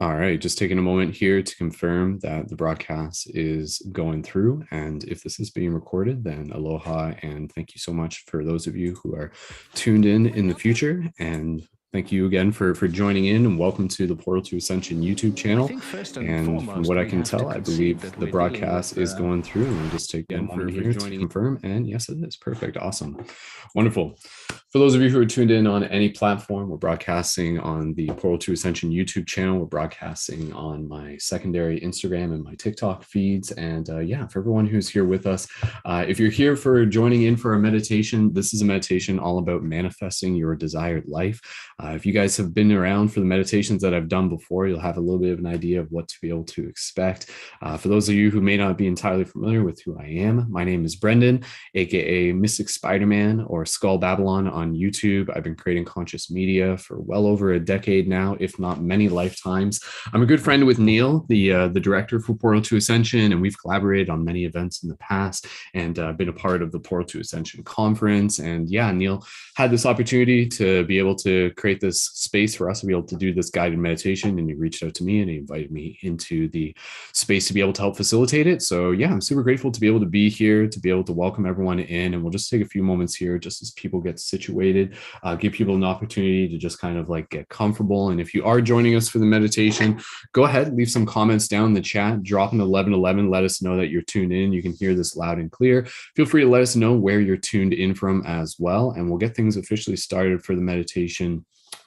All right, just taking a moment here to confirm that the broadcast is going through. And if this is being recorded, then aloha and thank you so much for those of you who are tuned in the future. And thank you again for joining in, and welcome to the Portal to Ascension YouTube channel. And from what I can tell, I believe the broadcast is going through. And we'll just take a moment here to confirm. And yes, it is. Perfect. Awesome. Wonderful. For those of you who are tuned in on any platform, we're broadcasting on the Portal to Ascension YouTube channel. We're broadcasting on my secondary Instagram and my TikTok feeds. And yeah, for everyone who's here with us, if you're here for joining in for a meditation, this is a meditation all about manifesting your desired life. If you guys have been around for the meditations that I've done before, you'll have a little bit of an idea of what to be able to expect. For those of you who may not be entirely familiar with who I am, my name is Brendon, aka Mystic Spider-Man or Skull Babylon on YouTube. I've been creating conscious media for well over a decade now, if not many lifetimes. I'm a good friend with Neil, the director for Portal to Ascension, and we've collaborated on many events in the past and been a part of the Portal to Ascension conference. And yeah, Neil had this opportunity to be able to create this space for us to be able to do this guided meditation, and he reached out to me and he invited me into the space to be able to help facilitate it. So yeah, I'm super grateful to be able to be here, to be able to welcome everyone in, and we'll just take a few moments here just as people get situated, give people an opportunity to just kind of like get comfortable. And if you are joining us for the meditation, go ahead, leave some comments down in the chat, drop an 1111, let us know that you're tuned in. You can hear this loud and clear. Feel free to let us know where you're tuned in from as well, and we'll get things officially started for the meditation,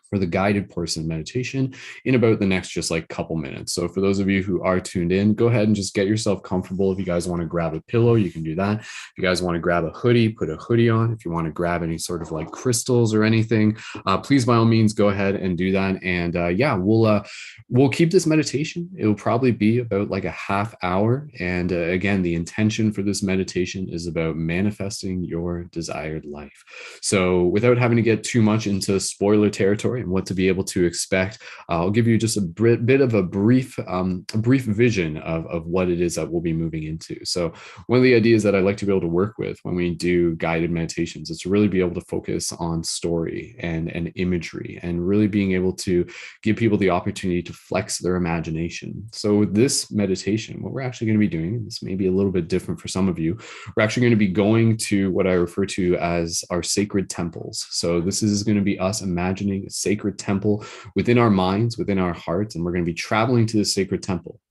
for the guided portion of meditation, in about the next just like couple minutes. So for those of you who are tuned in, go ahead and just get yourself comfortable. If you guys want to grab a pillow, you can do that. If you guys want to grab a hoodie, put a hoodie on. If you want to grab any sort of like crystals or anything, please by all means go ahead and do that. And yeah, we'll keep this meditation. It will probably be about like a half hour. And again, the intention for this meditation is about manifesting your desired life. So without having to get too much into spoiler territory and what to be able to expect, I'll give you just a bit of a brief vision of what it is that we'll be moving into. So one of the ideas that I like to be able to work with when we do guided meditations is to really be able to focus on story and imagery, and really being able to give people the opportunity to flex their imagination. So with this meditation, what we're actually going to be doing, this may be a little bit different for some of you, we're actually going to be going to what I refer to as our sacred temples. So this is going to be us imagining a sacred temple within our minds, within our hearts, and we're going to be traveling to the sacred temple.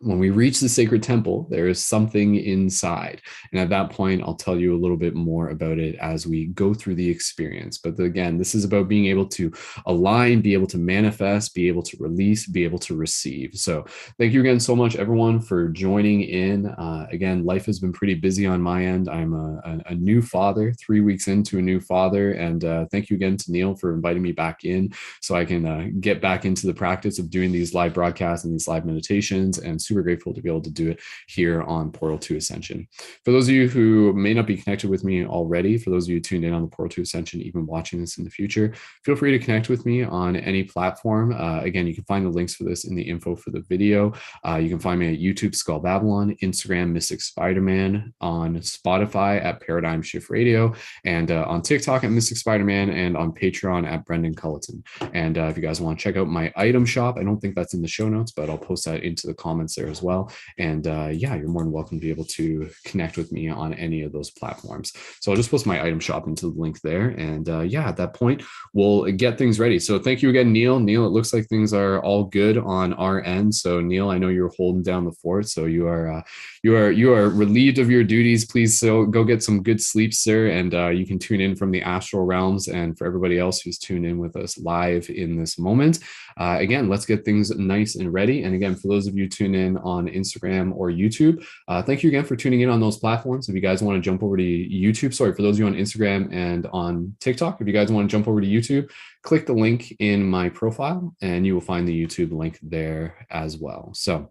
When we reach the sacred temple, there is something inside. And at that point, I'll tell you a little bit more about it as we go through the experience. But again, this is about being able to align, be able to manifest, be able to release, be able to receive. So thank you again so much, everyone, for joining in. Again, life has been pretty busy on my end. I'm a new father, 3 weeks into a new father. And thank you again to Neil for inviting me back in so I can get back into the practice of doing these live broadcasts and these live meditations, and super grateful to be able to do it here on Portal to Ascension. For those of you who may not be connected with me already, for those of you tuned in on the Portal to Ascension, even watching this in the future, feel free to connect with me on any platform. Again, you can find the links for this in the info for the video. You can find me at YouTube, Skull Babylon, Instagram, Mystic Spider-Man, on Spotify at Paradigm Shift Radio, and on TikTok at Mystic Spider-Man, and on Patreon at Brendon Culliton. And if you guys want to check out my item shop, I don't think that's in the show notes, but I'll post that into the comments there as well. And yeah, you're more than welcome to be able to connect with me on any of those platforms. So I'll just post my item shop into the link there. And yeah, at that point, we'll get things ready. So thank you again, Neil. Neil, it looks like things are all good on our end. So Neil, I know you're holding down the fort, so you are relieved of your duties. Please go get some good sleep, sir. And you can tune in from the astral realms. And for everybody else who's tuned in with us live in this moment, again, let's get things nice and ready. And again, for those of you tuned in on Instagram or YouTube, thank you again for tuning in on those platforms. If you guys want to jump over to YouTube, sorry, for those of you on Instagram and on TikTok, if you guys want to jump over to YouTube, click the link in my profile and you will find the YouTube link there as well. So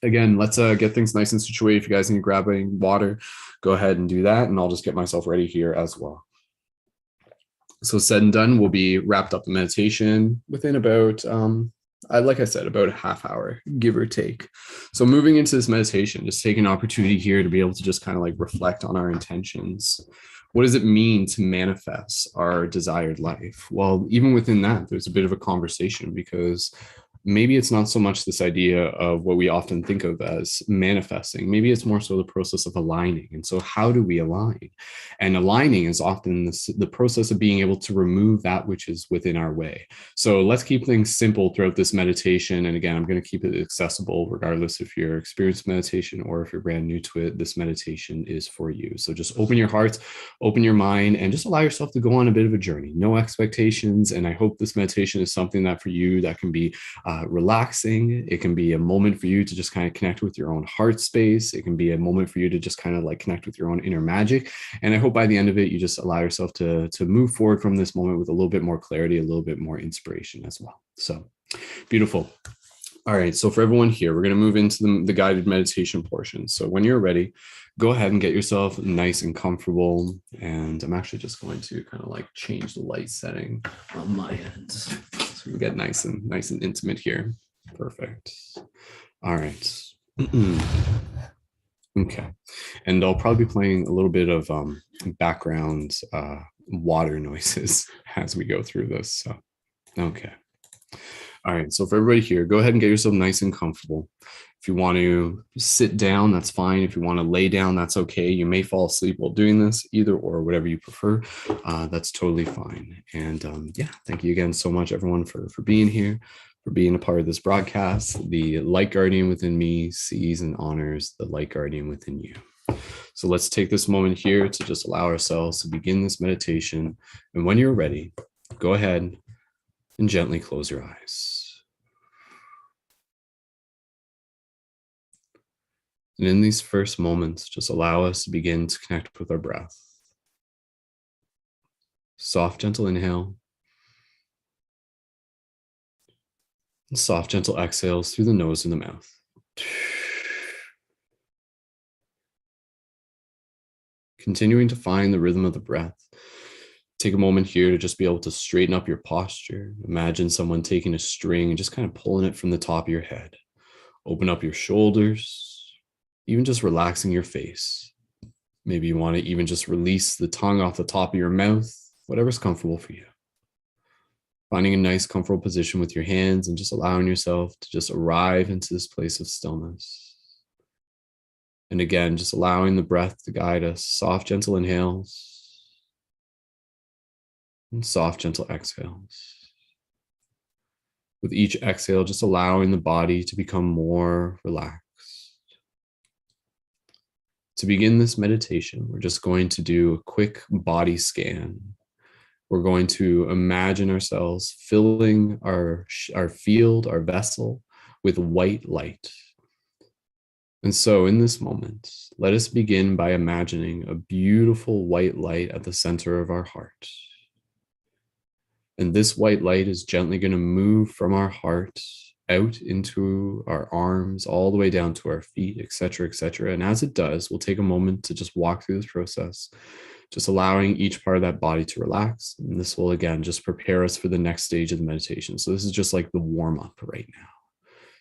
again, let's get things nice and situated. If you guys need grabbing water, go ahead and do that. And I'll just get myself ready here as well. So said and done, we'll be wrapped up the meditation within about, like I said, about a half hour, give or take. So moving into this meditation, just take an opportunity here to be able to just kind of like reflect on our intentions. What does it mean to manifest our desired life? Well, even within that, there's a bit of a conversation, because maybe it's not so much this idea of what we often think of as manifesting. Maybe it's more so the process of aligning. And so, how do we align? And aligning is often the process of being able to remove that which is within our way. So, let's keep things simple throughout this meditation. And again, I'm going to keep it accessible, regardless if you're experienced meditation or if you're brand new to it. This meditation is for you. So, just open your hearts, open your mind, and just allow yourself to go on a bit of a journey. No expectations. And I hope this meditation is something that for you that can be relaxing. It can be a moment for you to just kind of connect with your own heart space. It can be a moment for you to just kind of like connect with your own inner magic. And I hope by the end of it, you just allow yourself to move forward from this moment with a little bit more clarity, a little bit more inspiration as well. So beautiful. All right, so for everyone here, we're going to move into the guided meditation portion. So when you're ready, go ahead and get yourself nice and comfortable. And I'm actually just going to kind of like change the light setting on my end, so we get nice and intimate here. Perfect. All right. Okay. And I'll probably be playing a little bit of background water noises as we go through this. So, okay. All right, so for everybody here, go ahead and get yourself nice and comfortable. If you want to sit down, that's fine. If you want to lay down, that's okay. You may fall asleep while doing this, either or, whatever you prefer. That's totally fine. And yeah, thank you again so much, everyone, for being here, for being a part of this broadcast. The light guardian within me sees and honors the light guardian within you. So let's take this moment here to just allow ourselves to begin this meditation. And when you're ready, go ahead and gently close your eyes. And in these first moments, just allow us to begin to connect with our breath. Soft, gentle inhale. And soft, gentle exhales through the nose and the mouth. Continuing to find the rhythm of the breath. Take a moment here to just be able to straighten up your posture. Imagine someone taking a string and just kind of pulling it from the top of your head. Open up your shoulders, even just relaxing your face. Maybe you want to even just release the tongue off the top of your mouth, whatever's comfortable for you. Finding a nice, comfortable position with your hands and just allowing yourself to just arrive into this place of stillness. And again, just allowing the breath to guide us. Soft, gentle inhales. And soft, gentle exhales. With each exhale, just allowing the body to become more relaxed. To begin this meditation, we're just going to do a quick body scan. We're going to imagine ourselves filling our field, our vessel, with white light. And so in this moment, let us begin by imagining a beautiful white light at the center of our heart. And this white light is gently going to move from our heart out into our arms, all the way down to our feet, etc., etc. And as it does, we'll take a moment to just walk through this process, just allowing each part of that body to relax. And this will, again, just prepare us for the next stage of the meditation. So this is just like the warm up right now.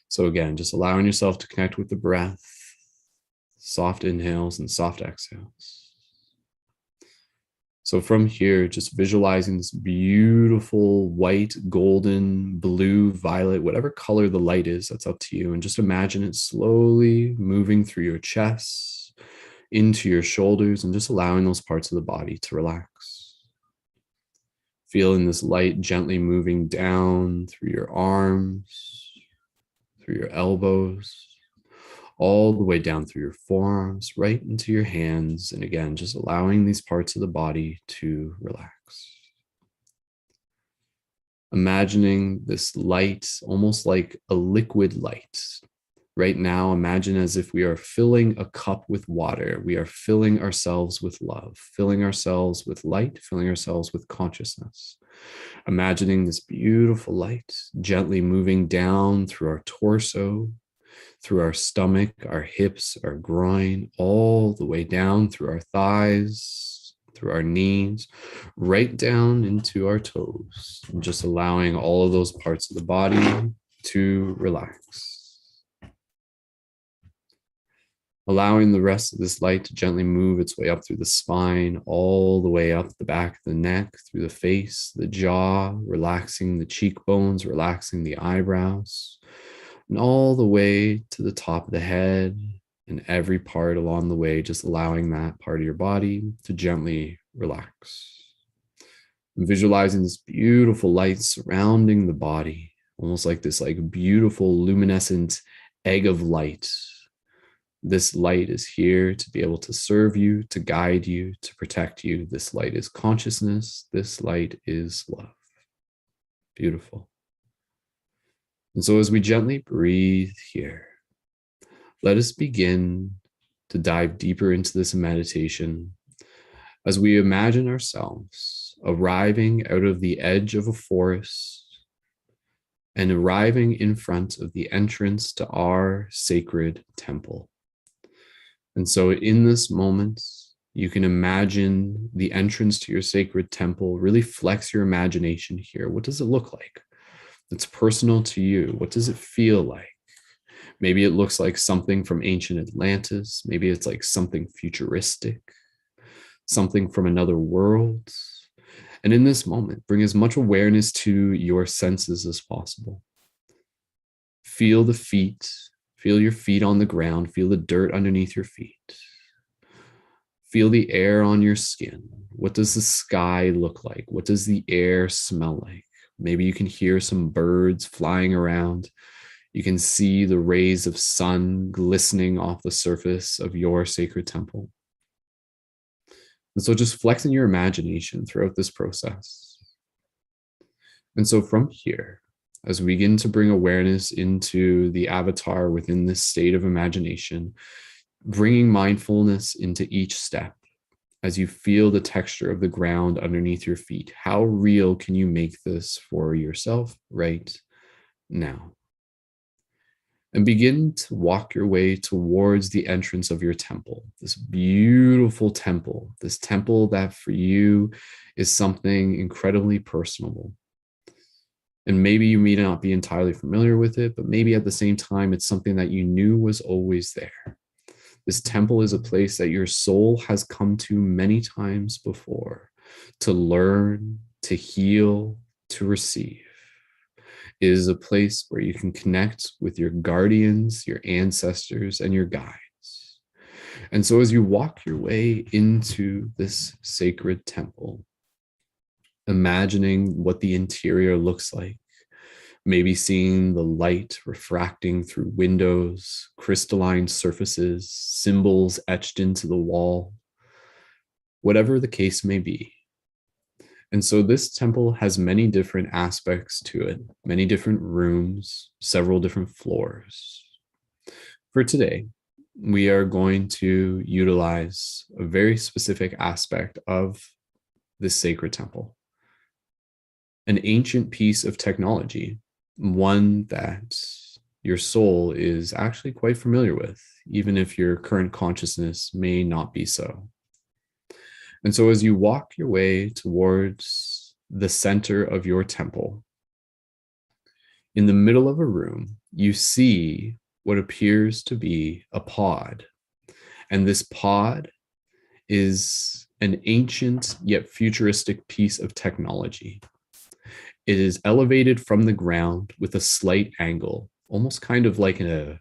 So again, just allowing yourself to connect with the breath, soft inhales and soft exhales. So from here, just visualizing this beautiful white, golden, blue, violet, whatever color the light is, that's up to you. And just imagine it slowly moving through your chest, into your shoulders, and just allowing those parts of the body to relax. Feeling this light gently moving down through your arms, through your elbows, all the way down through your forearms, right into your hands. And again, just allowing these parts of the body to relax. Imagining this light almost like a liquid light. Right now, imagine as if we are filling a cup with water. We are filling ourselves with love, filling ourselves with light, filling ourselves with consciousness. Imagining this beautiful light gently moving down through our torso, through our stomach, our hips, our groin, all the way down through our thighs, through our knees, right down into our toes, and just allowing all of those parts of the body to relax. Allowing the rest of this light to gently move its way up through the spine, all the way up the back of the neck, through the face, the jaw, relaxing the cheekbones, relaxing the eyebrows. and all the way to the top of the head, and every part along the way, just allowing that part of your body to gently relax. And visualizing this beautiful light surrounding the body, almost like this beautiful luminescent egg of light. This light is here to be able to serve you, to guide you, to protect you. This light is consciousness. This light is love. Beautiful. And so as we gently breathe here, let us begin to dive deeper into this meditation as we imagine ourselves arriving out of the edge of a forest and arriving in front of the entrance to our sacred temple. And so in this moment, you can imagine the entrance to your sacred temple. Really flex your imagination here. What does it look like? It's personal to you. What does it feel like? Maybe it looks like something from ancient Atlantis. Maybe it's like something futuristic, something from another world. And in this moment, bring as much awareness to your senses as possible. Feel the feet. Feel your feet on the ground. Feel the dirt underneath your feet. Feel the air on your skin. What does the sky look like? What does the air smell like? Maybe you can hear some birds flying around. You can see the rays of sun glistening off the surface of your sacred temple. And so just flexing your imagination throughout this process. And so from here, as we begin to bring awareness into the avatar within this state of imagination, bringing mindfulness into each step as you feel the texture of the ground underneath your feet. How real can you make this for yourself right now? And begin to walk your way towards the entrance of your temple, this beautiful temple, this temple that for you is something incredibly personable. And maybe you may not be entirely familiar with it, but maybe at the same time, it's something that you knew was always there. This temple is a place that your soul has come to many times before to learn, to heal, to receive. It is a place where you can connect with your guardians, your ancestors, and your guides. And so as you walk your way into this sacred temple, imagining what the interior looks like, maybe seeing the light refracting through windows, crystalline surfaces, symbols etched into the wall, whatever the case may be. And so this temple has many different aspects to it, many different rooms, several different floors. For today, we are going to utilize a very specific aspect of this sacred temple, an ancient piece of technology, one that your soul is actually quite familiar with, even if your current consciousness may not be so. And so as you walk your way towards the center of your temple, in the middle of a room, you see what appears to be a pod. And this pod is an ancient yet futuristic piece of technology. It is elevated from the ground with a slight angle, almost kind of like a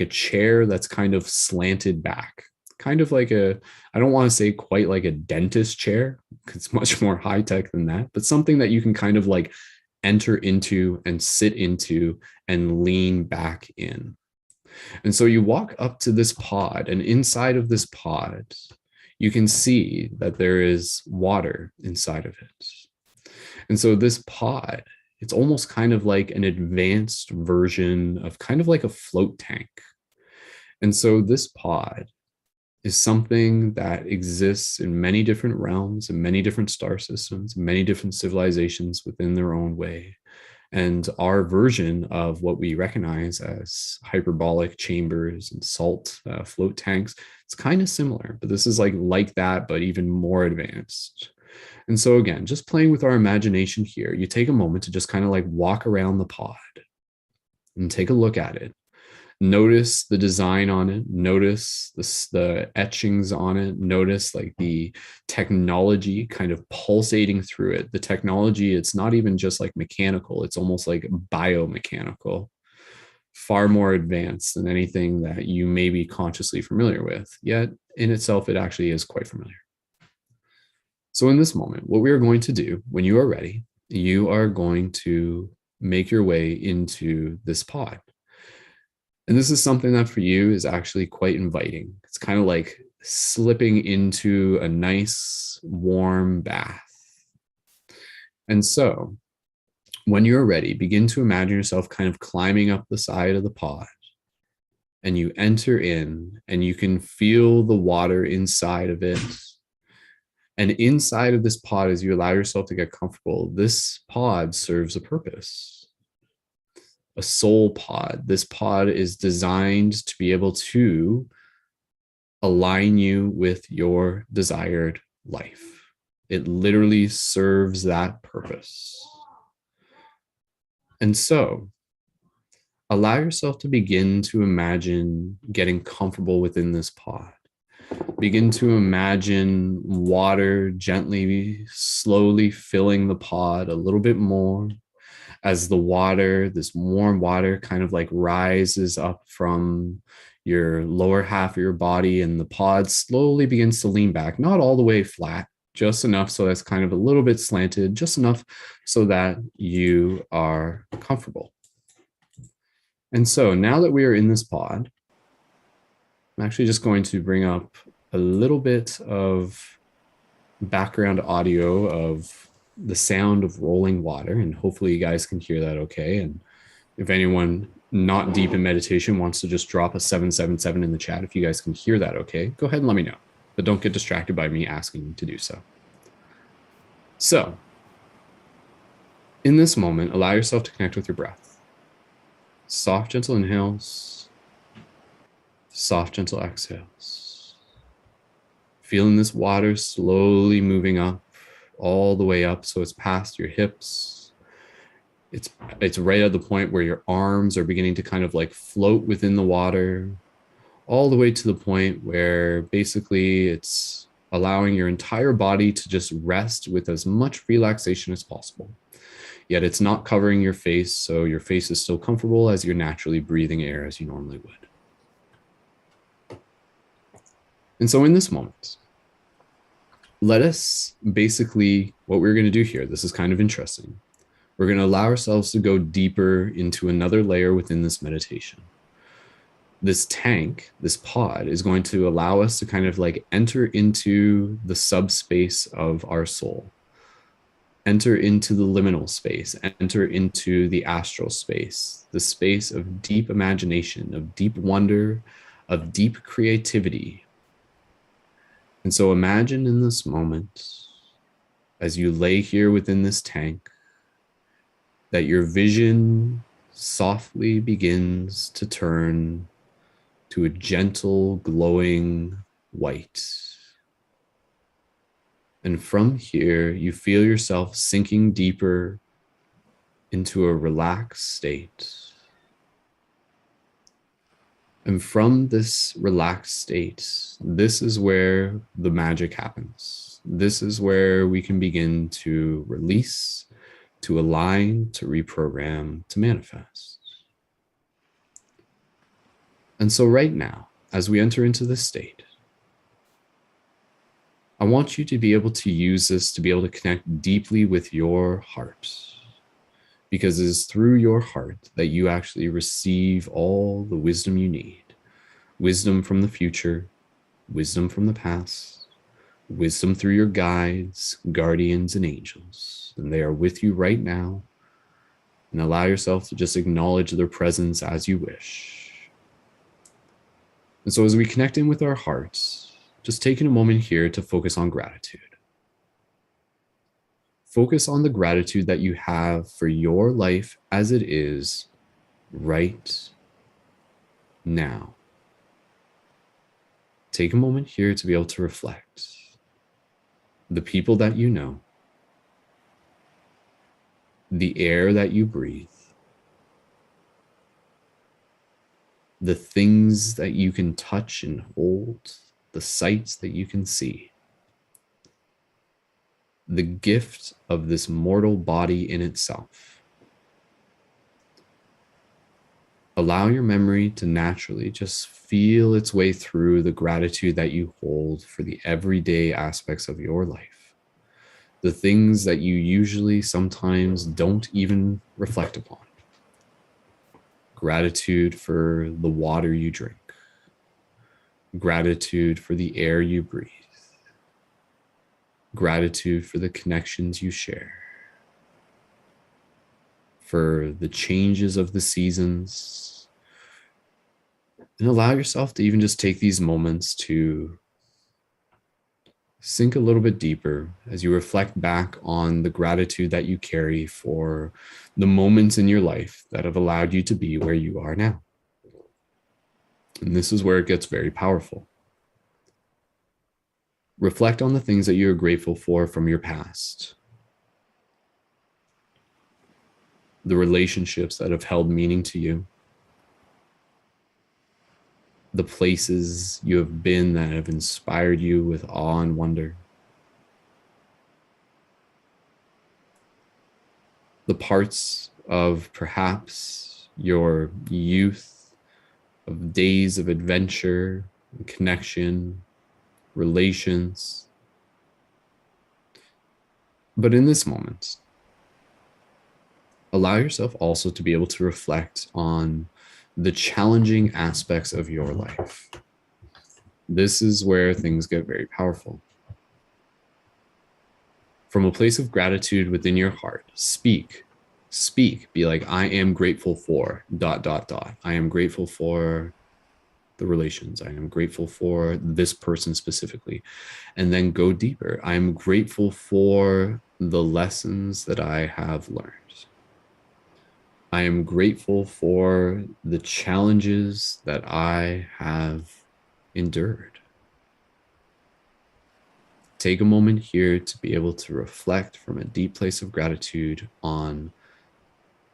chair that's kind of slanted back. Kind of like I don't want to say quite like a dentist chair, it's much more high tech than that, but something that you can kind of like enter into and sit into and lean back in. And so you walk up to this pod, and inside of this pod, you can see that there is water inside of it. And so this pod, it's almost kind of like an advanced version of kind of like a float tank. And so this pod is something that exists in many different realms and many different star systems, many different civilizations within their own way. And our version of what we recognize as hyperbolic chambers and salt float tanks, it's kind of similar, but this is like that, but even more advanced. And so again, just playing with our imagination here, you take a moment to just kind of like walk around the pod and take a look at it. Notice the design on it. Notice the etchings on it. Notice like the technology kind of pulsating through it. The technology, it's not even just like mechanical, it's almost like biomechanical, far more advanced than anything that you may be consciously familiar with. Yet in itself, it actually is quite familiar. So in this moment, what we are going to do when you are ready, you are going to make your way into this pod. And this is something that for you is actually quite inviting. It's kind of like slipping into a nice warm bath. And so when you're ready, begin to imagine yourself kind of climbing up the side of the pod. And you enter in and you can feel the water inside of it. And inside of this pod, as you allow yourself to get comfortable, this pod serves a purpose. A soul pod. This pod is designed to be able to align you with your desired life. It literally serves that purpose. And so, allow yourself to begin to imagine getting comfortable within this pod. Begin to imagine water gently, slowly filling the pod a little bit more as the water, this warm water, kind of like rises up from your lower half of your body, and the pod slowly begins to lean back, not all the way flat, just enough so that's kind of a little bit slanted, just enough so that you are comfortable. And so now that we are in this pod, I'm actually just going to bring up a little bit of background audio of the sound of rolling water, and hopefully you guys can hear that okay. And if anyone not deep in meditation wants to just drop a 777 in the chat, if you guys can hear that okay, go ahead and let me know, but don't get distracted by me asking you to do so. So in this moment, allow yourself to connect with your breath. Soft, gentle inhales, soft, gentle exhales. Feeling this water slowly moving up, all the way up, so it's past your hips. It's right at the point where your arms are beginning to kind of like float within the water, all the way to the point where basically it's allowing your entire body to just rest with as much relaxation as possible. Yet it's not covering your face, so your face is still comfortable as you're naturally breathing air as you normally would. And so in this moment, let us basically, what we're going to do here, this is kind of interesting. We're going to allow ourselves to go deeper into another layer within this meditation. This tank, this pod, is going to allow us to kind of like enter into the subspace of our soul, enter into the liminal space, enter into the astral space, the space of deep imagination, of deep wonder, of deep creativity. And so imagine in this moment, as you lay here within this tank, that your vision softly begins to turn to a gentle, glowing white. And from here, you feel yourself sinking deeper into a relaxed state. And from this relaxed state, this is where the magic happens. This is where we can begin to release, to align, to reprogram, to manifest. And so right now, as we enter into this state, I want you to be able to use this to be able to connect deeply with your heart, because it is through your heart that you actually receive all the wisdom you need. Wisdom from the future, wisdom from the past, wisdom through your guides, guardians, and angels. And they are with you right now. And allow yourself to just acknowledge their presence as you wish. And so as we connect in with our hearts, just taking a moment here to focus on gratitude. Focus on the gratitude that you have for your life as it is right now. Take a moment here to be able to reflect. The people that you know, the air that you breathe, the things that you can touch and hold, the sights that you can see, the gift of this mortal body in itself. Allow your memory to naturally just feel its way through the gratitude that you hold for the everyday aspects of your life, the things that you usually sometimes don't even reflect upon. Gratitude for the water you drink, gratitude for the air you breathe, gratitude for the connections you share, for the changes of the seasons, and allow yourself to even just take these moments to sink a little bit deeper as you reflect back on the gratitude that you carry for the moments in your life that have allowed you to be where you are now. And this is where it gets very powerful. Reflect on the things that you are grateful for from your past, the relationships that have held meaning to you, the places you have been that have inspired you with awe and wonder, the parts of perhaps your youth, of days of adventure, connection, relations. But in this moment, allow yourself also to be able to reflect on the challenging aspects of your life. This is where things get very powerful. From a place of gratitude within your heart, speak. Be like, I am grateful for ... I am grateful for the relations. I am grateful for this person specifically. And then go deeper. I am grateful for the lessons that I have learned. I am grateful for the challenges that I have endured. Take a moment here to be able to reflect from a deep place of gratitude on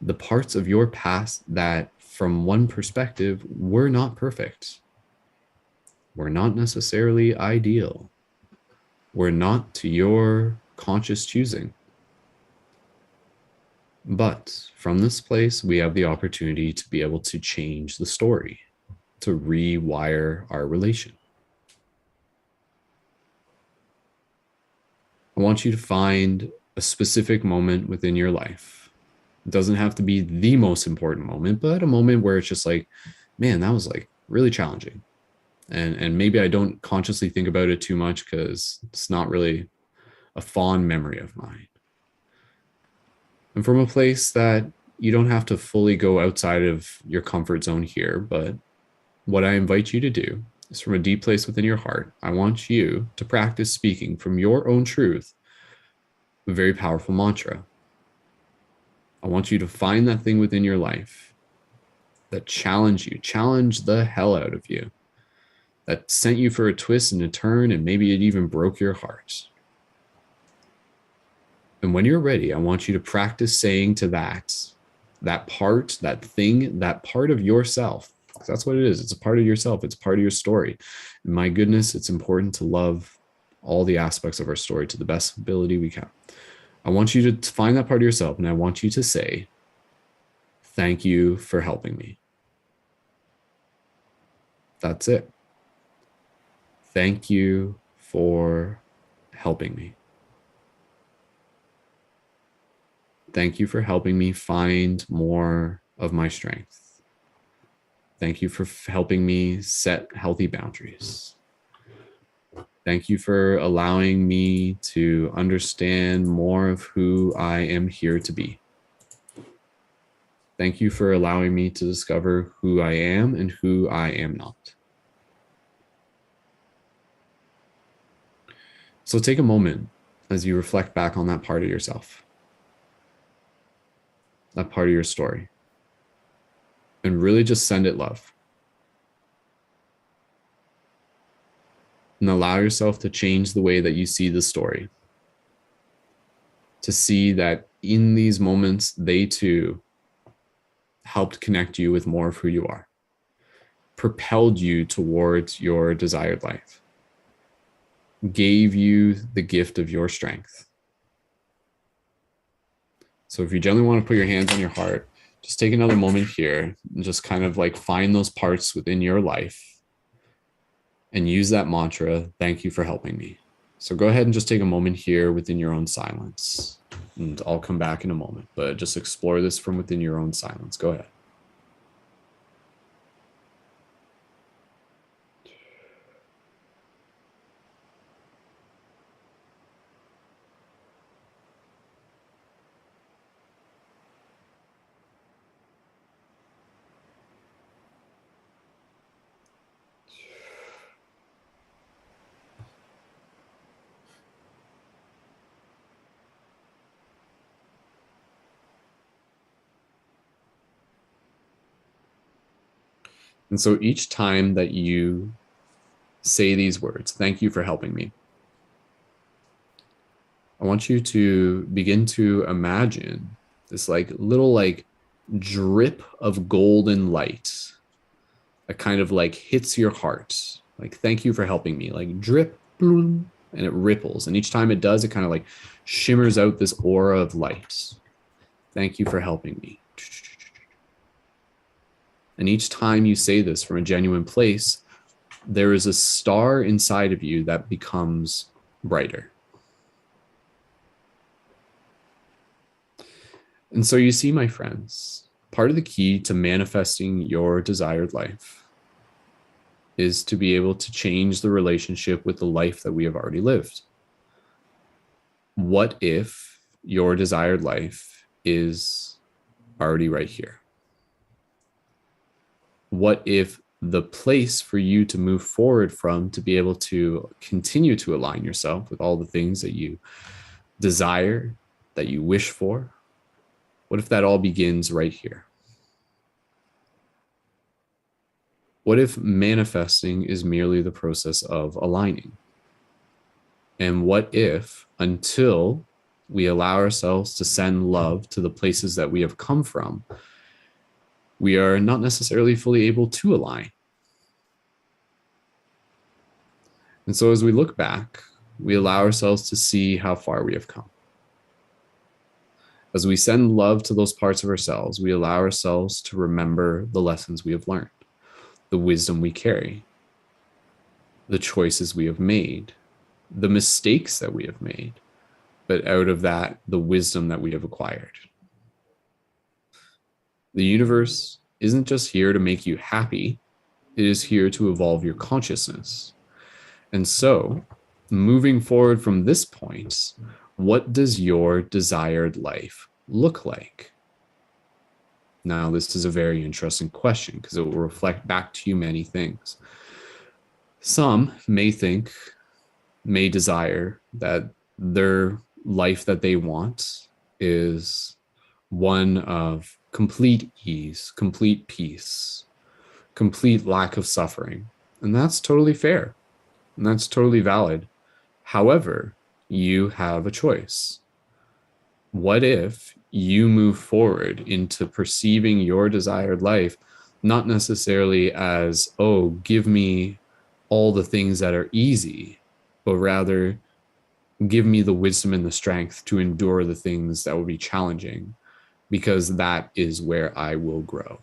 the parts of your past that, from one perspective, were not perfect, were not necessarily ideal, were not to your conscious choosing. But from this place, we have the opportunity to be able to change the story, to rewire our relation. I want you to find a specific moment within your life. It doesn't have to be the most important moment, but a moment where it's just like, man, that was like really challenging. And maybe I don't consciously think about it too much because it's not really a fond memory of mine. And from a place that you don't have to fully go outside of your comfort zone here, but what I invite you to do is, from a deep place within your heart, I want you to practice speaking from your own truth a very powerful mantra. I want you to find that thing within your life that challenge the hell out of you, that sent you for a twist and a turn, and maybe it even broke your heart. And when you're ready, I want you to practice saying to that part, that thing, that part of yourself, because that's what it is. It's a part of yourself. It's part of your story. And my goodness, it's important to love all the aspects of our story to the best ability we can. I want you to find that part of yourself, and I want you to say, thank you for helping me. That's it. Thank you for helping me. Thank you for helping me find more of my strength. Thank you for helping me set healthy boundaries. Thank you for allowing me to understand more of who I am here to be. Thank you for allowing me to discover who I am and who I am not. So take a moment as you reflect back on that part of yourself, that part of your story, and really just send it love. And allow yourself to change the way that you see the story, to see that in these moments, they too helped connect you with more of who you are. propelled you towards your desired life, gave you the gift of your strength. So if you generally want to put your hands on your heart, just take another moment here and just kind of like find those parts within your life and use that mantra, thank you for helping me. So go ahead and just take a moment here within your own silence. And I'll come back in a moment, but just explore this from within your own silence. Go ahead. And so each time that you say these words, thank you for helping me, I want you to begin to imagine this like little like drip of golden light that kind of like hits your heart. Like, thank you for helping me, like drip, bloom, and it ripples. And each time it does, it kind of like shimmers out this aura of light. Thank you for helping me. And each time you say this from a genuine place, there is a star inside of you that becomes brighter. And so you see, my friends, part of the key to manifesting your desired life is to be able to change the relationship with the life that we have already lived. What if your desired life is already right here? What if the place for you to move forward from to be able to continue to align yourself with all the things that you desire, that you wish for, what if that all begins right here? What if manifesting is merely the process of aligning? And what if, until we allow ourselves to send love to the places that we have come from, we are not necessarily fully able to align? And so as we look back, we allow ourselves to see how far we have come. As we send love to those parts of ourselves, we allow ourselves to remember the lessons we have learned, the wisdom we carry, the choices we have made, the mistakes that we have made, but out of that, the wisdom that we have acquired. The universe isn't just here to make you happy, it is here to evolve your consciousness. And so, moving forward from this point, what does your desired life look like? Now, this is a very interesting question because it will reflect back to you many things. Some may desire that their life that they want is one of complete ease, complete peace, complete lack of suffering. And that's totally fair. And that's totally valid. However, you have a choice. What if you move forward into perceiving your desired life, not necessarily as, oh, give me all the things that are easy, but rather give me the wisdom and the strength to endure the things that will be challenging, because that is where I will grow.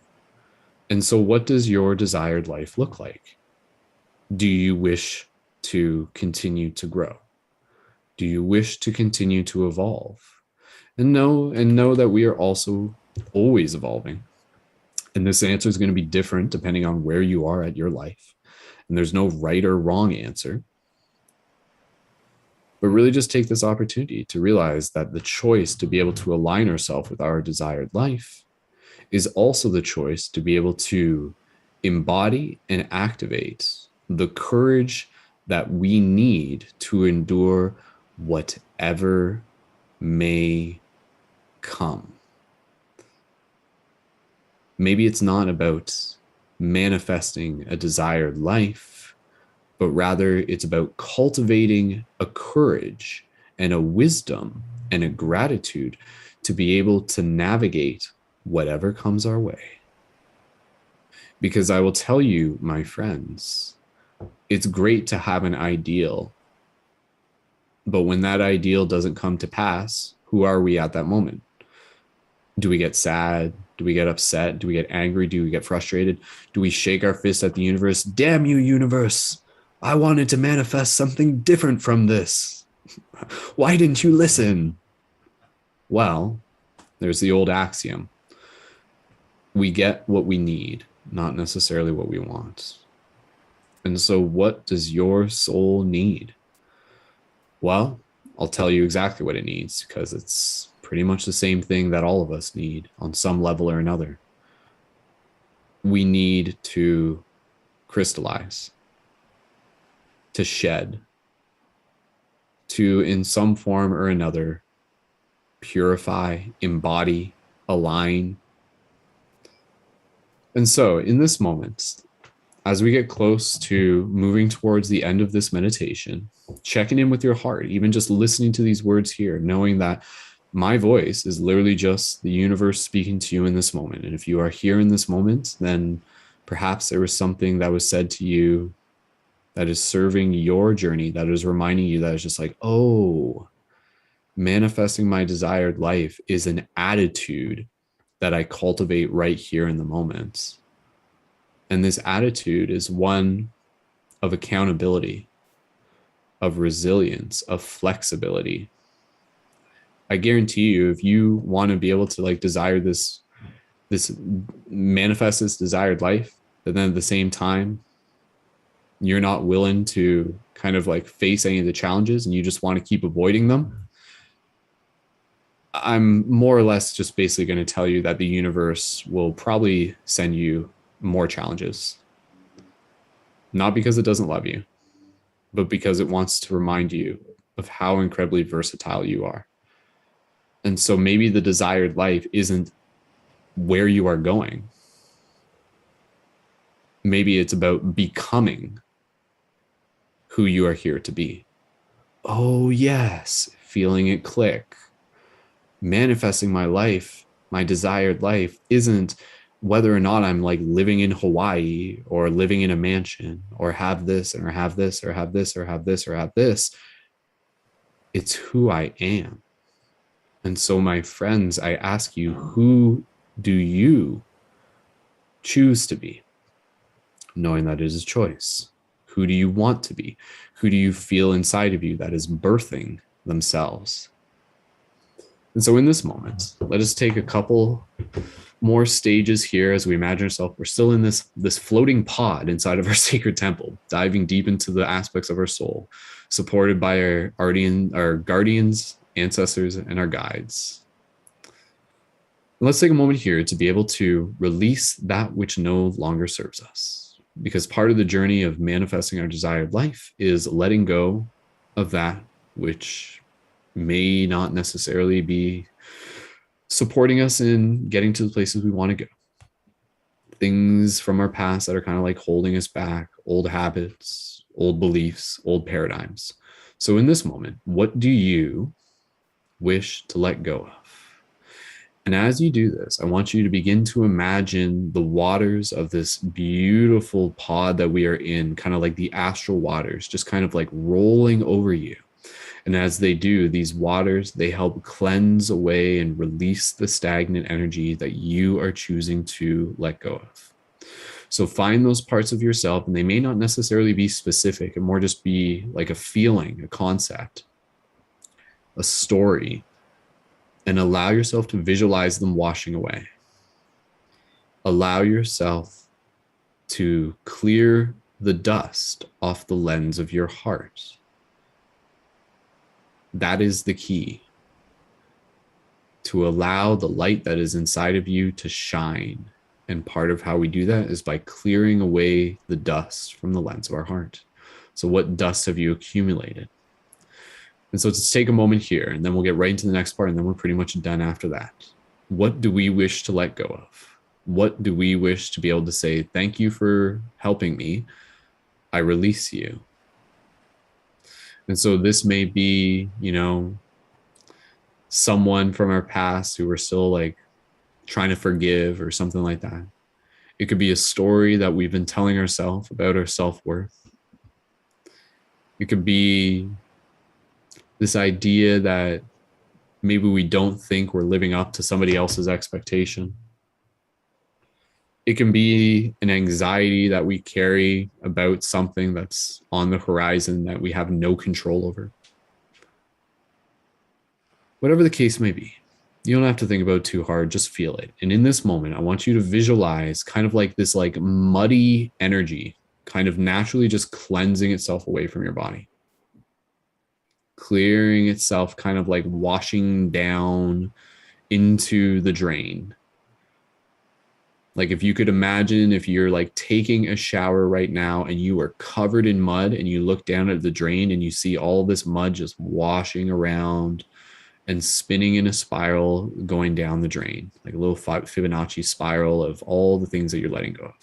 And so what does your desired life look like? Do you wish to continue to grow? Do you wish to continue to evolve? And know that we are also always evolving. And this answer is going to be different depending on where you are at your life. And there's no right or wrong answer. But really just take this opportunity to realize that the choice to be able to align ourselves with our desired life is also the choice to be able to embody and activate the courage that we need to endure whatever may come. Maybe it's not about manifesting a desired life, but rather it's about cultivating a courage and a wisdom and a gratitude to be able to navigate whatever comes our way. Because I will tell you, my friends, it's great to have an ideal, but when that ideal doesn't come to pass, who are we at that moment? Do we get sad? Do we get upset? Do we get angry? Do we get frustrated? Do we shake our fist at the universe? Damn you, universe. I wanted to manifest something different from this. Why didn't you listen? Well, there's the old axiom: we get what we need, not necessarily what we want. And so, what does your soul need? Well, I'll tell you exactly what it needs, because it's pretty much the same thing that all of us need on some level or another. We need to crystallize, to shed, to, in some form or another, purify, embody, align. And so, in this moment, as we get close to moving towards the end of this meditation, checking in with your heart, even just listening to these words here, knowing that my voice is literally just the universe speaking to you in this moment. And if you are here in this moment, then perhaps there was something that was said to you that is serving your journey, that is reminding you, that is just like, oh, manifesting my desired life is an attitude that I cultivate right here in the moment. And this attitude is one of accountability, of resilience, of flexibility. I guarantee you, if you want to be able to like desire this manifest this desired life, but then at the same time, you're not willing to kind of like face any of the challenges and you just want to keep avoiding them, I'm more or less just basically going to tell you that the universe will probably send you more challenges. Not because it doesn't love you, but because it wants to remind you of how incredibly versatile you are. And so maybe the desired life isn't where you are going. Maybe it's about becoming who you are here to be. Oh, yes, feeling it click. Manifesting my life, my desired life, isn't whether or not I'm like living in Hawaii or living in a mansion or have this or have this or have this or have this or have this. It's who I am. And so, my friends, I ask you, who do you choose to be? Knowing that it is a choice. Who do you want to be? Who do you feel inside of you that is birthing themselves? And so in this moment, let us take a couple more stages here as we imagine ourselves. We're still in this floating pod inside of our sacred temple, diving deep into the aspects of our soul, supported by our guardians, ancestors, and our guides. And let's take a moment here to be able to release that which no longer serves us. Because part of the journey of manifesting our desired life is letting go of that which may not necessarily be supporting us in getting to the places we want to go. Things from our past that are kind of like holding us back, old habits, old beliefs, old paradigms. So in this moment, what do you wish to let go of? And as you do this, I want you to begin to imagine the waters of this beautiful pod that we are in, kind of like the astral waters, just kind of like rolling over you. And as they do, these waters, they help cleanse away and release the stagnant energy that you are choosing to let go of. So find those parts of yourself, and they may not necessarily be specific, and more just be like a feeling, a concept, a story, and allow yourself to visualize them washing away. Allow yourself to clear the dust off the lens of your heart. That is the key. To allow the light that is inside of you to shine. And part of how we do that is by clearing away the dust from the lens of our heart. So what dust have you accumulated? And so let's take a moment here, and then we'll get right into the next part, and then we're pretty much done after that. What do we wish to let go of? What do we wish to be able to say, thank you for helping me. I release you. And so this may be, someone from our past who we're still like trying to forgive or something like that. It could be a story that we've been telling ourselves about our self-worth. It could be this idea that maybe we don't think we're living up to somebody else's expectation. It can be an anxiety that we carry about something that's on the horizon that we have no control over. Whatever the case may be, you don't have to think about it too hard, just feel it. And in this moment, I want you to visualize kind of like this like muddy energy kind of naturally just cleansing itself away from your body, clearing itself, kind of like washing down into the drain. Like if you could imagine if you're like taking a shower right now and you are covered in mud and you look down at the drain and you see all this mud just washing around and spinning in a spiral going down the drain, like a little Fibonacci spiral of all the things that you're letting go of.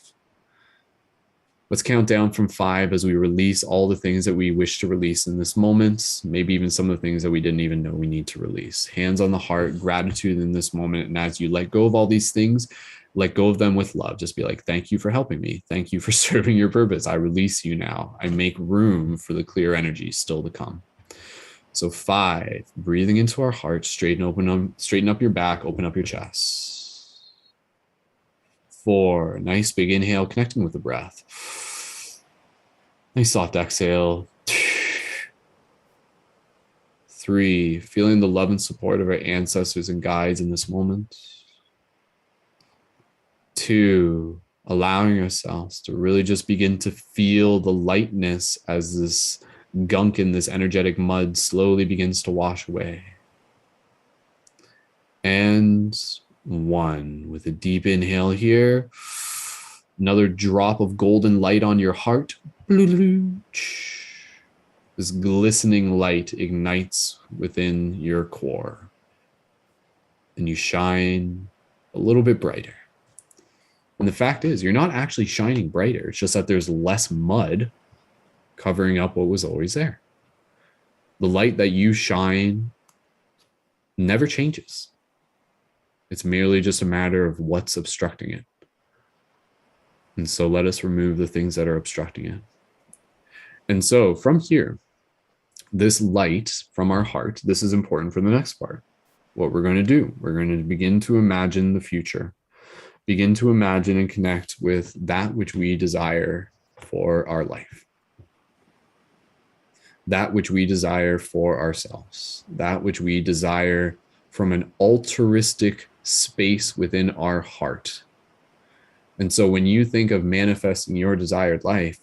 Let's count down from 5 as we release all the things that we wish to release in this moment, maybe even some of the things that we didn't even know we need to release. Hands on the heart, gratitude in this moment. And as you let go of all these things, let go of them with love. Just be like, thank you for helping me. Thank you for serving your purpose. I release you now. I make room for the clear energy still to come. So 5, breathing into our heart, straighten up your back, open up your chest. 4, nice big inhale, connecting with the breath. Nice soft exhale. 3, feeling the love and support of our ancestors and guides in this moment. 2, allowing ourselves to really just begin to feel the lightness as this gunk in this energetic mud slowly begins to wash away. And 1, with a deep inhale here, another drop of golden light on your heart. This glistening light ignites within your core and you shine a little bit brighter. And the fact is, you're not actually shining brighter. It's just that there's less mud covering up what was always there. The light that you shine never changes. It's merely just a matter of what's obstructing it. And so let us remove the things that are obstructing it. And so from here, this light from our heart, this is important for the next part. What we're going to do, we're going to begin to imagine the future. Begin to imagine and connect with that which we desire for our life. That which we desire for ourselves. That which we desire from an altruistic space within our heart. And so when you think of manifesting your desired life,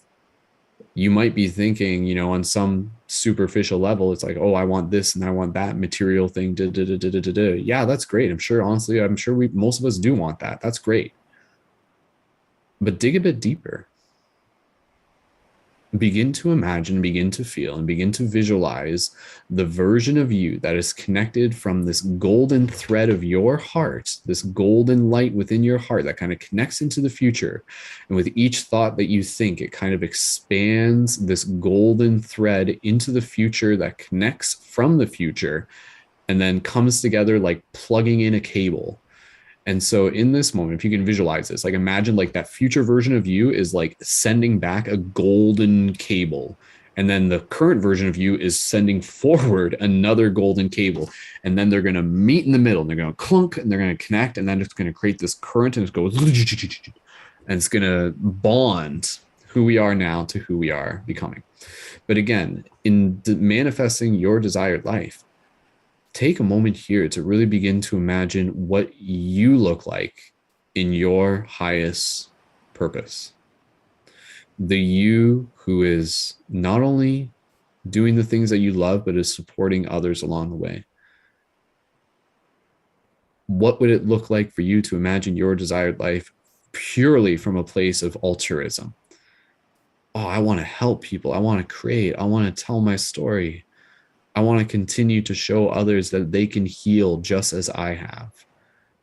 you might be thinking, you know, on some superficial level, it's like, oh, I want this and I want that material thing. Yeah, that's great. I'm sure, honestly, most of us do want that. That's great. But dig a bit deeper. Begin to imagine, begin to feel, and begin to visualize the version of you that is connected from this golden thread of your heart, this golden light within your heart that kind of connects into the future. And with each thought that you think, it kind of expands this golden thread into the future that connects from the future and then comes together like plugging in a cable. And so in this moment, if you can visualize this, like imagine like that future version of you is like sending back a golden cable. And then the current version of you is sending forward another golden cable. And then they're going to meet in the middle and they're going to clunk and they're going to connect. And then it's going to create this current and it goes, and it's going to bond who we are now to who we are becoming. But again, in manifesting your desired life, take a moment here to really begin to imagine what you look like in your highest purpose. The you who is not only doing the things that you love, but is supporting others along the way. What would it look like for you to imagine your desired life purely from a place of altruism? Oh, I want to help people. I want to create. I want to tell my story. I want to continue to show others that they can heal just as I have.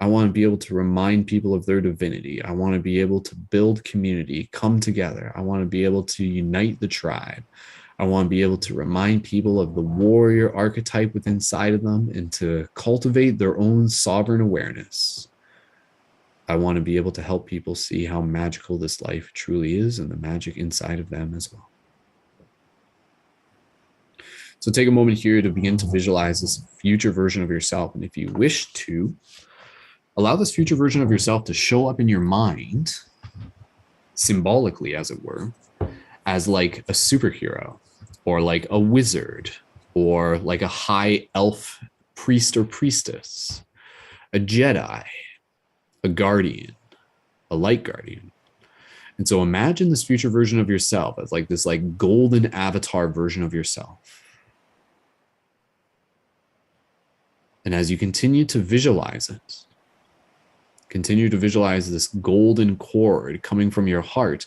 I want to be able to remind people of their divinity. I want to be able to build community, come together. I want to be able to unite the tribe. I want to be able to remind people of the warrior archetype within inside of them and to cultivate their own sovereign awareness. I want to be able to help people see how magical this life truly is and the magic inside of them as well. So take a moment here to begin to visualize this future version of yourself. And if you wish to, allow this future version of yourself to show up in your mind, symbolically, as it were, as like a superhero or like a wizard or like a high elf priest or priestess, a Jedi, a guardian, a light guardian. And so imagine this future version of yourself as like this like golden avatar version of yourself. And as you continue to visualize it, continue to visualize this golden cord coming from your heart,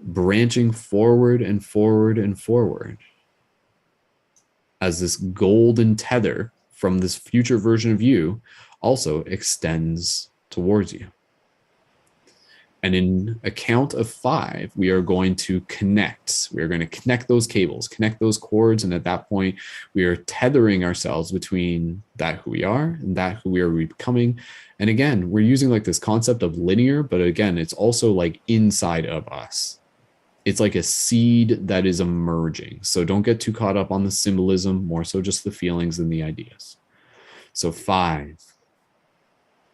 branching forward and forward and forward, as this golden tether from this future version of you also extends towards you. And in a count of 5, we are going to connect. We are going to connect those cables, connect those cords. And at that point, we are tethering ourselves between that who we are and that who we are becoming. And again, we're using like this concept of linear, but again, it's also like inside of us. It's like a seed that is emerging. So don't get too caught up on the symbolism, more so just the feelings and the ideas. So 5.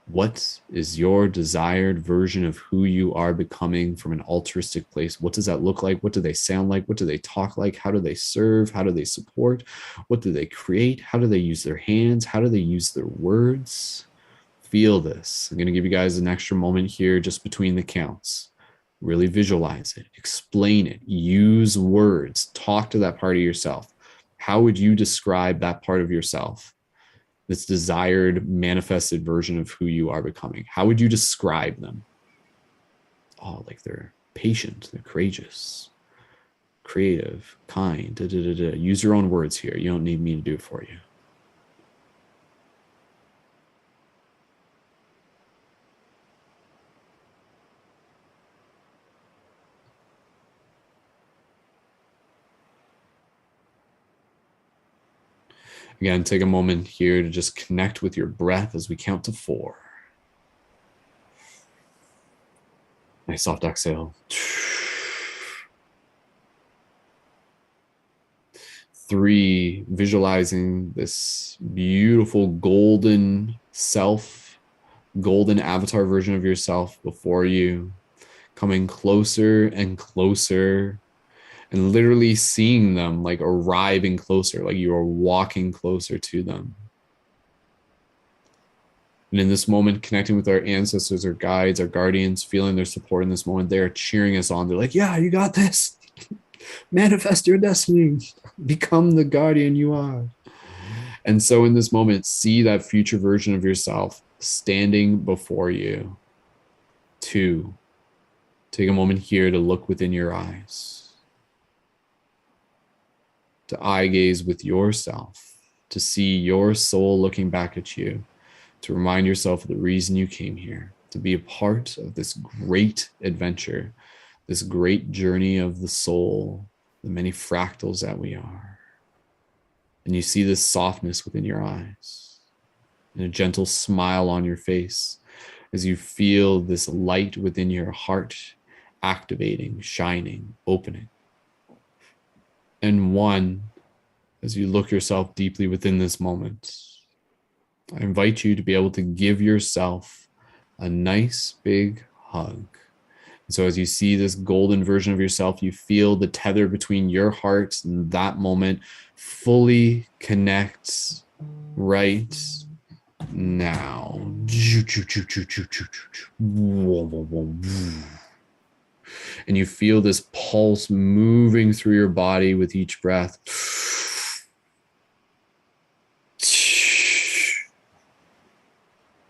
What is your desired version of who you are becoming from an altruistic place? What does that look like? What do they sound like? What do they talk like? How do they serve? How do they support? What do they create? How do they use their hands? How do they use their words? Feel this. I'm going to give you guys an extra moment here just between the counts. Really visualize it, explain it, use words, talk to that part of yourself. How would you describe that part of yourself? This desired manifested version of who you are becoming. How would you describe them? Oh, like they're patient, they're courageous, creative, kind, da, da, da, da. Use your own words here. You don't need me to do it for you. Again, take a moment here to just connect with your breath as we count to 4. Nice soft exhale. 3, visualizing this beautiful golden self, golden avatar version of yourself before you, coming closer and closer, and literally seeing them like arriving closer, like you are walking closer to them. And in this moment, connecting with our ancestors, our guides, our guardians, feeling their support in this moment, they're cheering us on. They're like, yeah, you got this. Manifest your destiny. Become the guardian you are. And so in this moment, see that future version of yourself standing before you. 2, take a moment here to look within your eyes, to eye gaze with yourself, to see your soul looking back at you, to remind yourself of the reason you came here, to be a part of this great adventure, this great journey of the soul, the many fractals that we are. And you see this softness within your eyes and a gentle smile on your face as you feel this light within your heart activating, shining, opening. And 1, as you look yourself deeply within this moment, I invite you to be able to give yourself a nice big hug. And so as you see this golden version of yourself, you feel the tether between your heart and that moment fully connect right now. And you feel this pulse moving through your body with each breath.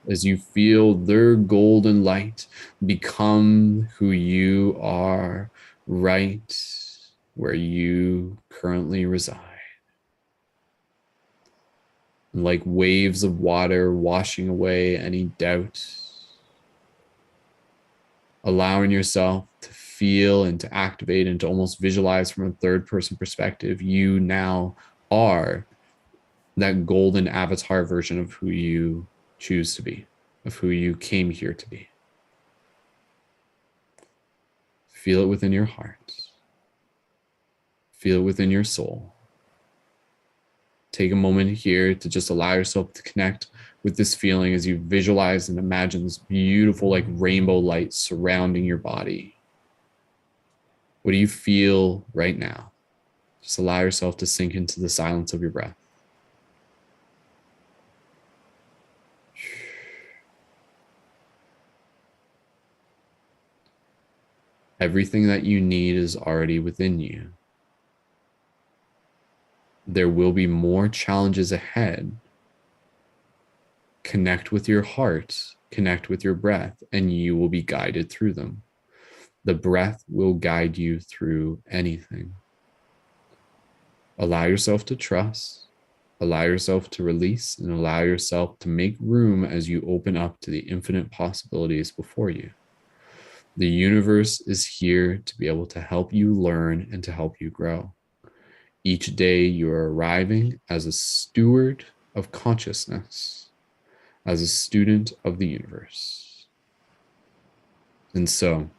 As you feel their golden light become who you are right where you currently reside. Like waves of water washing away any doubt, allowing yourself to feel and to activate and to almost visualize from a third-person perspective, you now are that golden avatar version of who you choose to be, of who you came here to be. Feel it within your heart. Feel it within your soul. Take a moment here to just allow yourself to connect with this feeling as you visualize and imagine this beautiful, like rainbow light surrounding your body. What do you feel right now? Just allow yourself to sink into the silence of your breath. Everything that you need is already within you. There will be more challenges ahead. Connect with your heart, connect with your breath, and you will be guided through them. The breath will guide you through anything. Allow yourself to trust, allow yourself to release, and allow yourself to make room as you open up to the infinite possibilities before you. The universe is here to be able to help you learn and to help you grow. Each day you are arriving as a steward of consciousness, as a student of the universe. And so,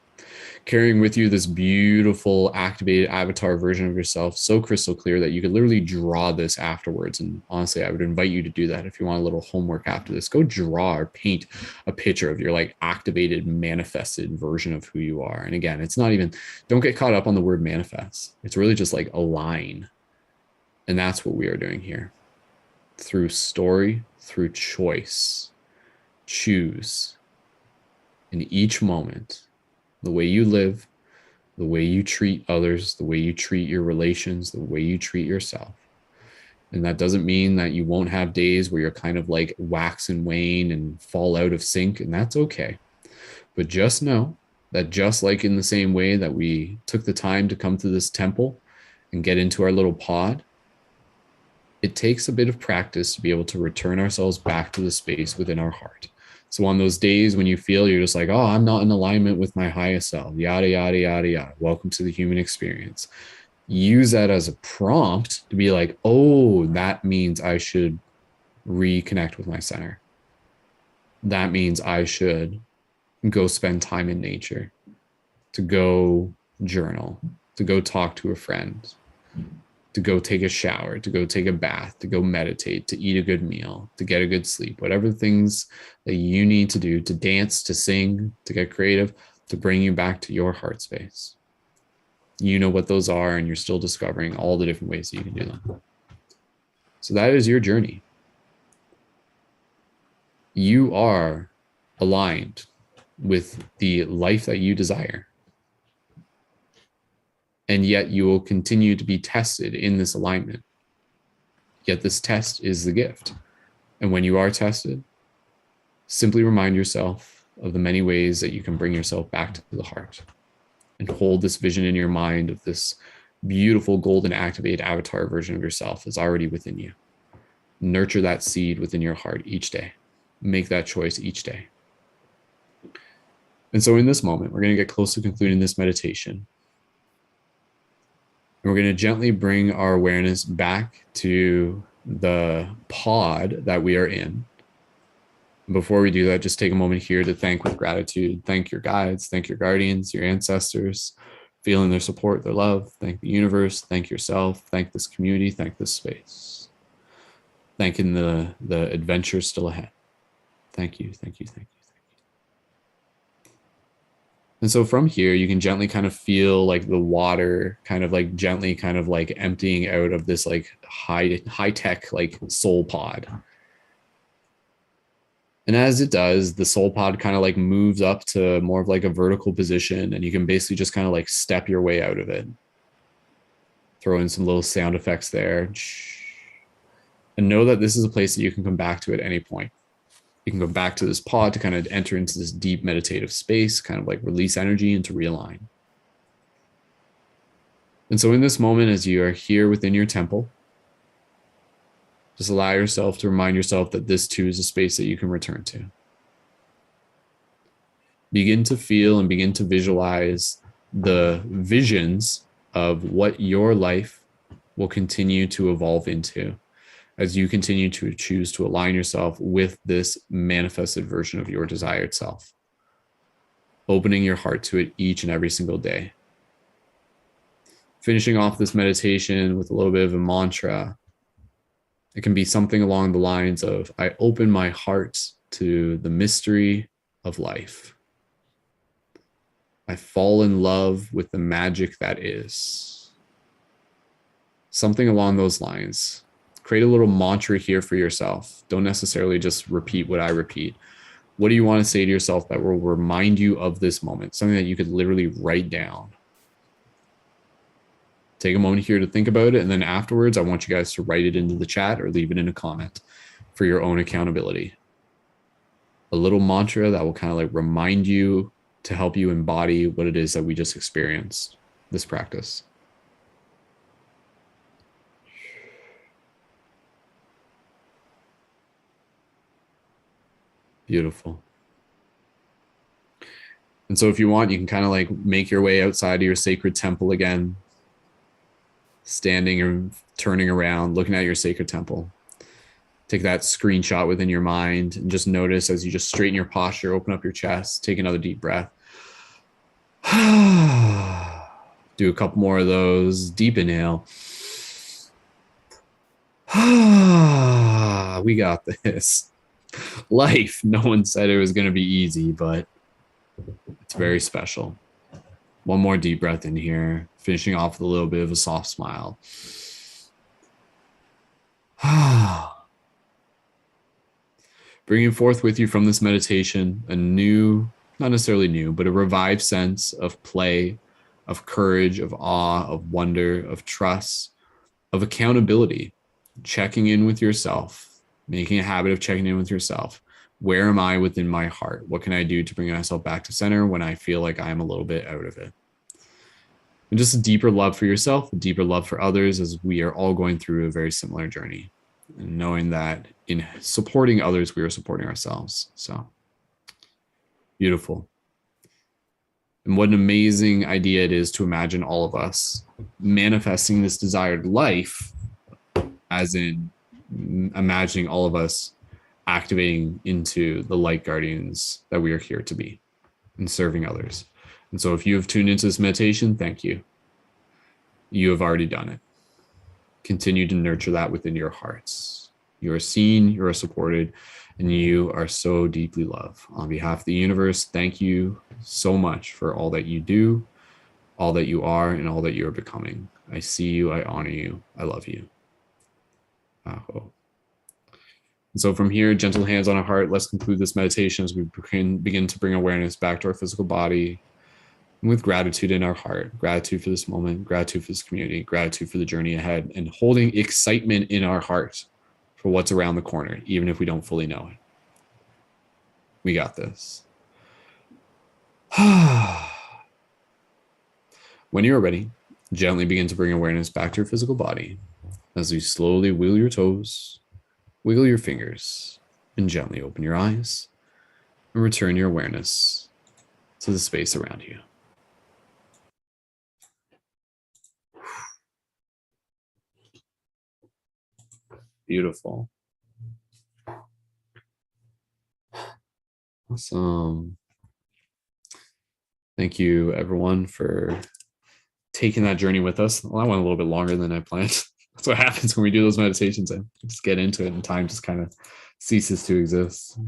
carrying with you this beautiful activated avatar version of yourself, so crystal clear that you could literally draw this afterwards. And honestly, I would invite you to do that. If you want a little homework after this, go draw or paint a picture of your like activated, manifested version of who you are. And again, it's not even, don't get caught up on the word manifest. It's really just like align. And that's what we are doing here. Through story, through choice, choose in each moment. The way you live, the way you treat others, the way you treat your relations, the way you treat yourself. And that doesn't mean that you won't have days where you're kind of like wax and wane and fall out of sync, and that's okay. But just know that just like in the same way that we took the time to come to this temple and get into our little pod, it takes a bit of practice to be able to return ourselves back to the space within our heart. So on those days when you feel you're just like, oh, I'm not in alignment with my highest self, yada, yada, yada, yada. Welcome to the human experience. Use that as a prompt to be like, oh, that means I should reconnect with my center. That means I should go spend time in nature, to go journal, to go talk to a friend, to go take a shower, to go take a bath, to go meditate, to eat a good meal, to get a good sleep, whatever things that you need to do, to dance, to sing, to get creative, to bring you back to your heart space. You know what those are, and you're still discovering all the different ways that you can do them. So that is your journey. You are aligned with the life that you desire. And yet you will continue to be tested in this alignment. Yet this test is the gift. And when you are tested, simply remind yourself of the many ways that you can bring yourself back to the heart and hold this vision in your mind of this beautiful golden activated avatar version of yourself is already within you. Nurture that seed within your heart each day. Make that choice each day. And so in this moment, we're going to get close to concluding this meditation. And we're going to gently bring our awareness back to the pod that we are in. Before we do that, just take a moment here to thank with gratitude. Thank your guides, thank your guardians, your ancestors, feeling their support, their love. Thank the universe, thank yourself, thank this community, thank this space. Thanking the adventure still ahead. Thank you, thank you, thank you. And so from here, you can gently kind of feel like the water kind of like gently kind of like emptying out of this like high tech like soul pod. And as it does, the soul pod kind of like moves up to more of like a vertical position, and you can basically just kind of like step your way out of it. Throw in some little sound effects there. And know that this is a place that you can come back to at any point. You can go back to this pod to kind of enter into this deep meditative space, kind of like release energy and to realign. And so in this moment, as you are here within your temple, just allow yourself to remind yourself that this too is a space that you can return to. Begin to feel and begin to visualize the visions of what your life will continue to evolve into as you continue to choose to align yourself with this manifested version of your desired self. opening your heart to it each and every single day. Finishing off this meditation with a little bit of a mantra. It can be something along the lines of, I open my heart to the mystery of life. I fall in love with the magic that is. Something along those lines. Create a little mantra here for yourself. Don't necessarily just repeat what I repeat. What do you want to say to yourself that will remind you of this moment? Something that you could literally write down. Take a moment here to think about it. And then afterwards, I want you guys to write it into the chat or leave it in a comment for your own accountability. A little mantra that will kind of like remind you to help you embody what it is that we just experienced this practice. Beautiful. And so if you want, you can kind of like make your way outside of your sacred temple again, standing or turning around, looking at your sacred temple. Take that screenshot within your mind and just notice as you just straighten your posture, open up your chest, take another deep breath. Do a couple more of those. Deep inhale. We got this. Life, no one said it was going to be easy, but it's very special. One more deep breath in here, finishing off with a little bit of a soft smile. Bringing forth with you from this meditation a new, not necessarily new, but a revived sense of play, of courage, of awe, of wonder, of trust, of accountability, checking in with yourself, making a habit of checking in with yourself. Where am I within my heart? What can I do to bring myself back to center when I feel like I'm a little bit out of it? And just a deeper love for yourself, a deeper love for others, as we are all going through a very similar journey. And knowing that in supporting others, we are supporting ourselves. So beautiful. And what an amazing idea it is to imagine all of us manifesting this desired life, as in imagining all of us activating into the light guardians that we are here to be and serving others. And so if you have tuned into this meditation, thank you. You have already done it. Continue to nurture that within your hearts. You are seen, you are supported, and you are so deeply loved. On behalf of the universe, thank you so much for all that you do, all that you are, and all that you are becoming. I see you, I honor you, I love you. Aho. And so from here, gentle hands on our heart, let's conclude this meditation as we begin to bring awareness back to our physical body, with gratitude in our heart, gratitude for this moment, gratitude for this community, gratitude for the journey ahead, and holding excitement in our heart for what's around the corner, even if we don't fully know it. We got this. When you're ready, gently begin to bring awareness back to your physical body as you slowly wiggle your toes, wiggle your fingers, and gently open your eyes and return your awareness to the space around you. Beautiful. Awesome. Thank you, everyone, for taking that journey with us. Well, I went a little bit longer than I planned. That's what happens when we do those meditations. I just get into it and time just kind of ceases to exist.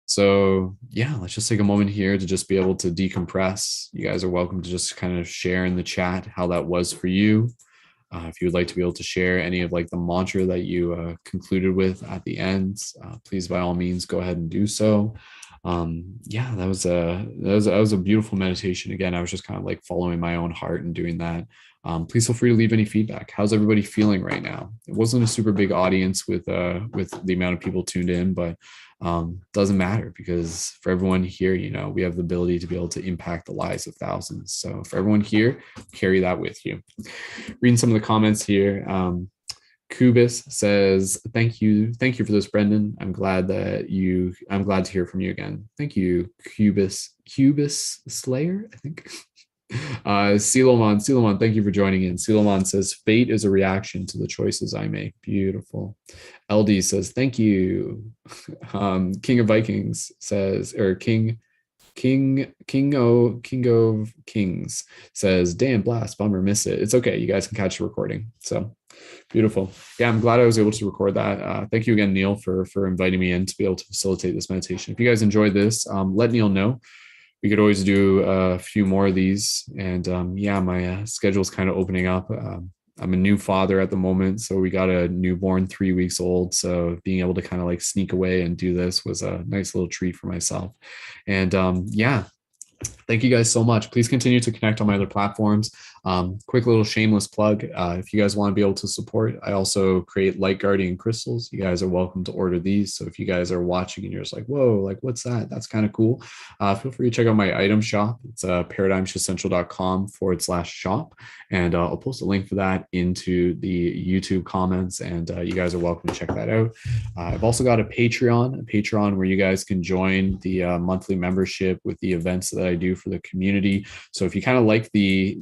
So yeah, let's just take a moment here to just be able to decompress. You guys are welcome to just kind of share in the chat how that was for you. If you would like to be able to share any of like the mantra that you concluded with at the end, please by all means go ahead and do so. Yeah, that was a beautiful meditation. Again, I was just kind of like following my own heart and doing that. Please feel free to leave any feedback. How's everybody feeling right now? It wasn't a super big audience with the amount of people tuned in, but doesn't matter, because for everyone here, you know, we have the ability to be able to impact the lives of thousands. So for everyone here, carry that with you. Reading some of the comments here. Kubis says, thank you for this, Brendon. I'm glad to hear from you again. Thank you, Kubis Slayer, I think. Siloman, thank you for joining in. Siloman says, fate is a reaction to the choices I make. Beautiful. LD says, thank you. King of Vikings says, or King King of Kings says, damn blast, bummer, miss it. It's okay. You guys can catch the recording. So beautiful. Yeah, I'm glad I was able to record that. Thank you again, Neil, for inviting me in to be able to facilitate this meditation. If you guys enjoyed this, let Neil know. We could always do a few more of these. And yeah, my schedule's kind of opening up. I'm a new father at the moment, so we got a newborn 3 weeks old. So being able to kind of like sneak away and do this was a nice little treat for myself. And yeah, thank you guys so much. Please continue to connect on my other platforms. Quick little shameless plug. If you guys want to be able to support, I also create light guardian crystals. You guys are welcome to order these. So if you guys are watching and you're just like, whoa, like what's that? That's kind of cool. Feel free to check out my item shop. It's paradigmshiftcentral.com/shop. And I'll post a link for that into the YouTube comments. And you guys are welcome to check that out. I've also got a Patreon where you guys can join the monthly membership with the events that I do for the community. So if you kind of like the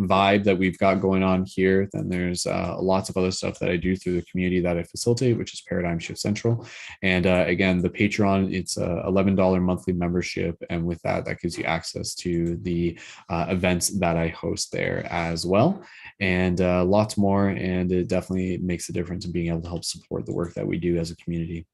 vibe that we've got going on here, then there's lots of other stuff that I do through the community that I facilitate, which is Paradigm Shift Central. And again, the Patreon, it's a $11 monthly membership. And with that, that gives you access to the events that I host there as well. And lots more. And it definitely makes a difference in being able to help support the work that we do as a community.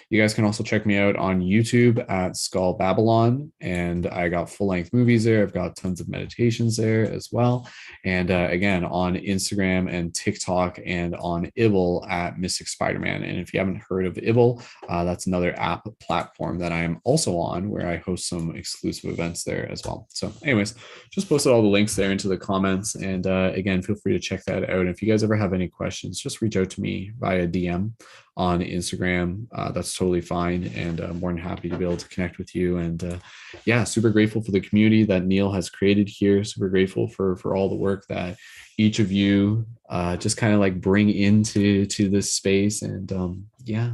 You guys can also check me out on YouTube at Skull Babylon. And I got full-length movies there. I've got tons of meditations there as well. And again, on Instagram and TikTok and on Ibble at Mystic Spider-Man. And if you haven't heard of Ibble, that's another app platform that I am also on where I host some exclusive events there as well. So anyways, just posted all the links there into the comments. And again, feel free to check that out. And if you guys ever have any questions, just reach out to me via DM on Instagram. That's totally fine. And I'm more than happy to be able to connect with you. And yeah, super grateful for the community that Neil has created here. Super grateful for all the work that each of you just kind of like bring into this space. And yeah.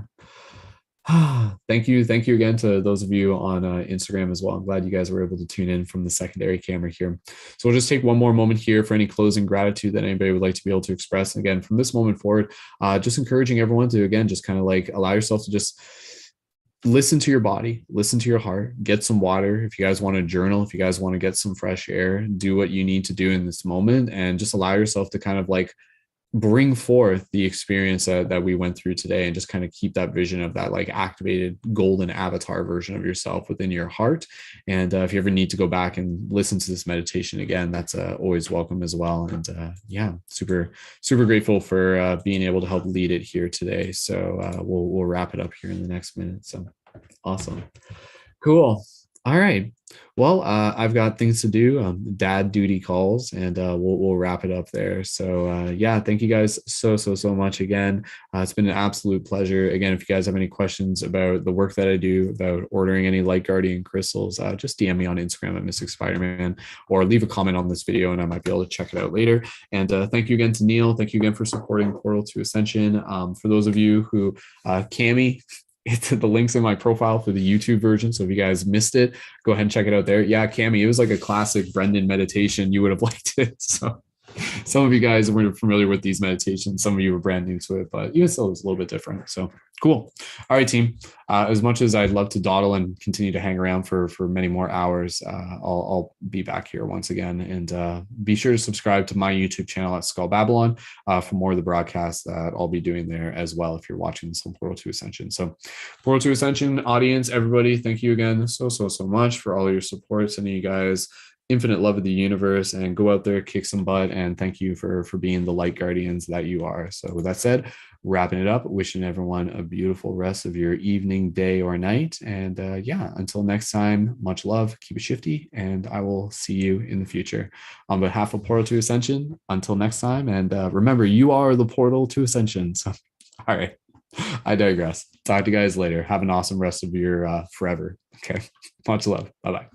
Thank you again to those of you on Instagram as well. I'm glad you guys were able to tune in from the secondary camera here. So we'll just take one more moment here for any closing gratitude that anybody would like to be able to express. And again, from this moment forward, just encouraging everyone to, again, just kind of like allow yourself to just listen to your body, listen to your heart, get some water. If you guys want to journal, if you guys want to get some fresh air, do what you need to do in this moment, and just allow yourself to kind of like bring forth the experience that we went through today, and just kind of keep that vision of that like activated golden avatar version of yourself within your heart. And if you ever need to go back and listen to this meditation again, that's always welcome as well. And yeah, super grateful for being able to help lead it here today. So we'll wrap it up here in the next minute. So awesome. Cool. All right. Well, I've got things to do, dad duty calls, and we'll wrap it up there. So yeah, thank you guys so much again. It's been an absolute pleasure. Again, if you guys have any questions about the work that I do, about ordering any light guardian crystals, just DM me on Instagram at Mystic Spider-Man, or leave a comment on this video and I might be able to check it out later. And thank you again to Neil. Thank you again for supporting Portal to Ascension. For those of you who, Cami, it's the links in my profile for the YouTube version. So if you guys missed it, go ahead and check it out there. Yeah, Cami, it was like a classic Brendon meditation. You would have liked it. So some of you guys were familiar with these meditations. Some of you were brand new to it, but even still, it was a little bit different. So cool. All right, team. As much as I'd love to dawdle and continue to hang around for many more hours, I'll be back here once again. And be sure to subscribe to my YouTube channel at Skull Babylon for more of the broadcasts that I'll be doing there as well if you're watching this on Portal to Ascension. So Portal to Ascension audience, everybody, thank you again so much for all your support. Sending you guys infinite love of the universe, and go out there, kick some butt, and thank you for being the light guardians that you are. So with that said, wrapping it up, wishing everyone a beautiful rest of your evening, day, or night. And yeah, until next time, much love, keep it shifty, and I will see you in the future. On behalf of Portal to Ascension, until next time, and remember, you are the portal to ascension. So all right, I digress. Talk to you guys later. Have an awesome rest of your forever. Okay, much love. Bye-bye.